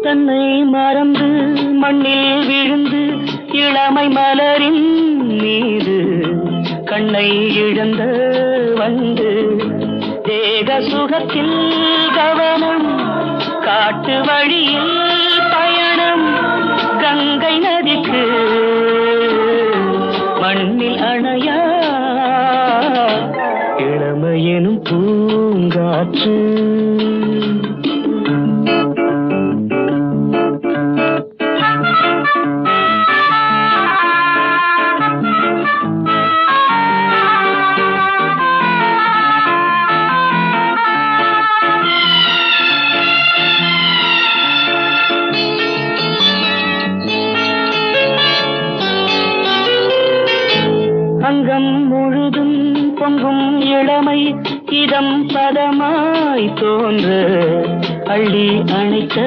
தன்னை மறந்து மண்ணில் விழுந்து இளமை மலரின் மீது கண்ணை இழந்த வந்து தேக சுகத்தில் கவனம் காட்டு வழியில் பயணம் கங்கை நதிக்கு மண்ணில் அணையா இளமையெனும் பூங்காற்று அங்கம் முழுதும் பொங்கும் இளமை இதம் பதமாய் தோன்ற அள்ளி அணைத்த